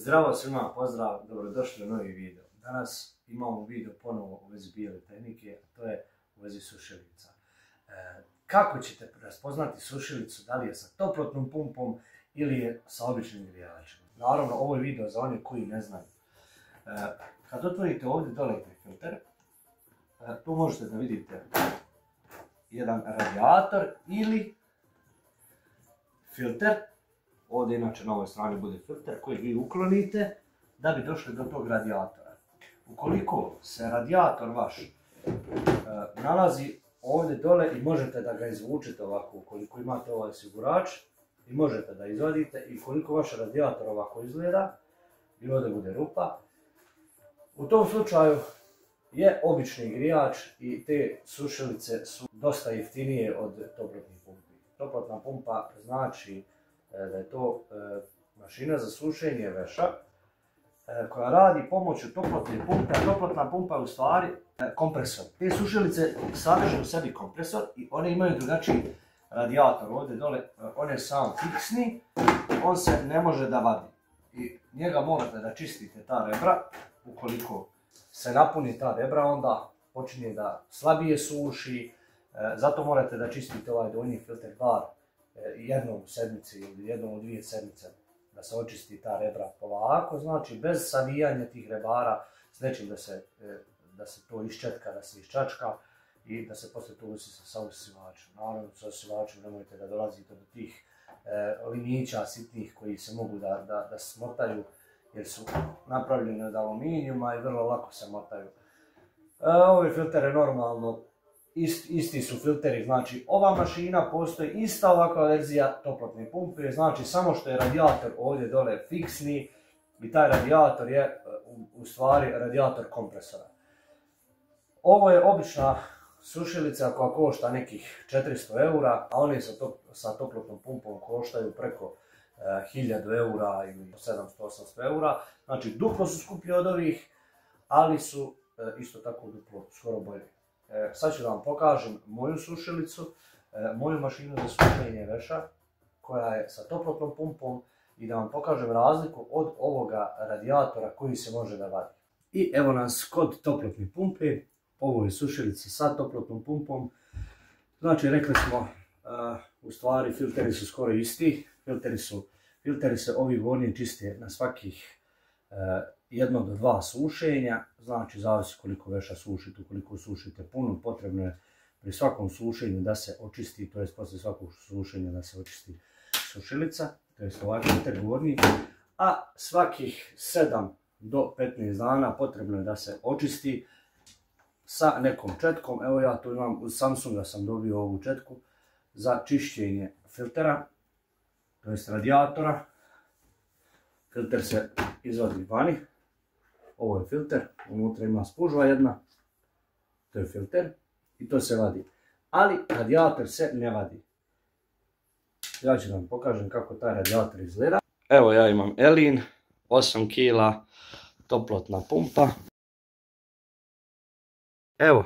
Zdravo svima, pozdrav, dobrodošli u novi video. Danas imamo video ponovo u vezi bijele tehnike, a to je u vezi sušilica. Kako ćete raspoznati sušilicu, da li je sa toplotnom pumpom ili je sa običnim grijačem? Naravno, ovo je video za one koji ne znaju. Kad otvorite ovdje dole filter, tu možete da vidite jedan radijator ili filter. Ovdje inače na ovoj strani bude filter koji vi uklonite da bi došli do tog radijatora. Ukoliko se radijator vaš nalazi ovdje dole i možete da ga izvučete ovako, ukoliko imate ovaj osigurač i možete da izvadite, i ukoliko vaš radijator ovako izgleda i ovdje bude rupa, u tom slučaju je obični grijač i te sušilice su dosta jeftinije od toplotnih pumpi. Toplotna pumpa znači da je to mašina za sušenje veša koja radi pomoću toplotne pumpe, a toplotna pumpa je u stvari kompresor. Te sušilice sadrže u sebi kompresor i one imaju drugačiji radijator ovdje dole, on je sam fiksni, on se ne može da vadi. I njega morate da čistite ta rebra, ukoliko se napuni ta rebra onda počinje da slabije suši, zato morate da čistite ovaj donji filter bar jednom u sedmici ili jednom u 2 sedmice, da se očisti ta rebra polako, znači bez savijanja tih rebara, s nečim da se to iščetka, da se iščačka i da se poslije to usisa sa usisivačem. Naravno, sa usisivačem nemojte da dolazite do tih linića sitnih koji se mogu da smotaju jer su napravljeni od aluminijuma i vrlo lako se motaju. Ove filtere normalno isti su filteri, znači ova mašina postoji ista ovakva verzija toplotne pumpe, znači samo što je radijator ovdje dole fiksni i taj radijator je u stvari radijator kompresora. Ovo je obična sušilica koja košta nekih 400 eura, a one sa toplotnom pumpom koštaju preko 1000 eura ili 700-800 eura, znači duplo su skuplje od ovih, ali su isto tako duplo skoro bolje. Sad ću da vam pokažem moju sušilicu, moju mašinu za sušenje veša koja je sa toplotnom pumpom i da vam pokažem razliku od ovoga radijatora koji se može da vadi. I evo nas kod toplotne pumpe, ovo je sušilica sa toplotnom pumpom. Znači rekli smo, u stvari filteri su skoro isti, filteri se ovi gornji čiste na svakih 1 do 2 sušenja, znači zavisi koliko veša sušite, ukoliko sušite puno, potrebno je pri svakom sušenju da se očisti, to je poslije svakog sušenja da se očisti sušilica, to je ovaj filter gornji, a svakih 7 do 15 dana potrebno je da se očisti sa nekom četkom. Evo ja tu imam, uz Samsunga sam dobio ovu četku za čišćenje filtera, to jest radijatora. Filter se izvadi vani. Ovo je filter, unutra ima spužva jedna, to je filter i to se vadi. Ali radijator se ne vadi. Ja ću vam pokažem kako taj radijator izgleda. Evo ja imam Elin, 8 kg, toplotna pumpa. Evo,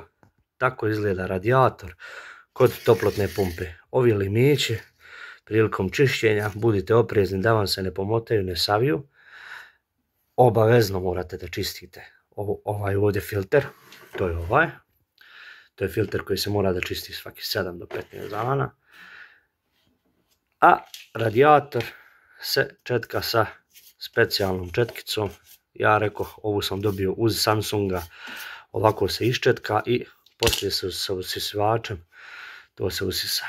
tako izgleda radijator kod toplotne pumpe. Ovi limići prilikom čišćenja budite oprezni da vam se ne pomotaju, ne saviju. Obavezno morate da čistite ovaj ovdje filter, to je ovaj. To je filter koji se mora da čisti svaki 7 do 15 dana. A radijator se četka sa specijalnom četkicom. Ja rekao, ovu sam dobio uz Samsunga, ovako se iščetka i poslije se sa usisivačem to se usisa.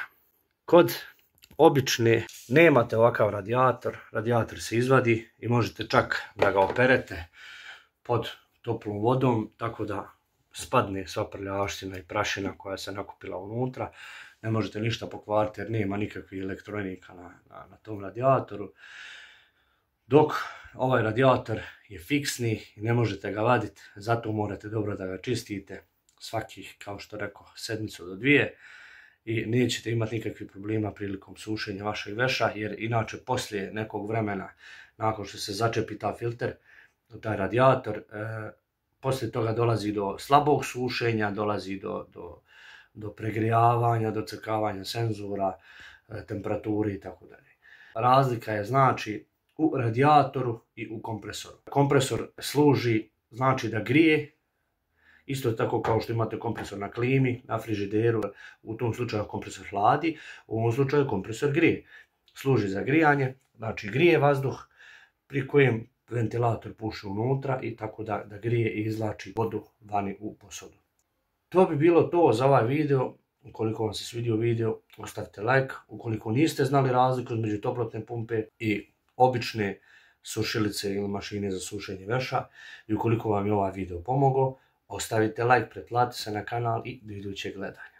Kod obične nemate ovakav radijator, radijator se izvadi i možete čak da ga operete pod toplom vodom, tako da spadne sva prljavština i prašina koja se nakupila unutra. Ne možete ništa pokvariti jer nema nikakvih elektronika na tom radijatoru. Dok ovaj radijator je fiksni i ne možete ga vaditi, zato morate dobro da ga čistite svakih, kao što rekao, 1 do 2 i nećete imati nikakvih problema prilikom sušenja vašeg veša, jer inače poslije nekog vremena, nakon što se začepi ta filter, taj radijator, poslije toga dolazi do slabog sušenja, dolazi do pregrijavanja, do crkavanja senzora, temperaturi itd. Razlika je znači u radijatoru i u kompresoru. Kompresor služi, znači da grije, isto tako kao što imate kompresor na klimi, na frižideru, u tom slučaju kompresor hladi, u ovom slučaju kompresor grije. Služi za grijanje, znači grije vazduh pri kojem ventilator puši unutra i tako da grije i izvlači vodu vani u posudu. To bi bilo to za ovaj video. Ukoliko vam se svidio video, ostavite like. Ukoliko niste znali razliku između toplotne pumpe i obične sušilice ili mašine za sušenje veša i ukoliko vam je ovaj video pomogao, ostavite like, pretplatite se na kanal i do idućeg gledanja.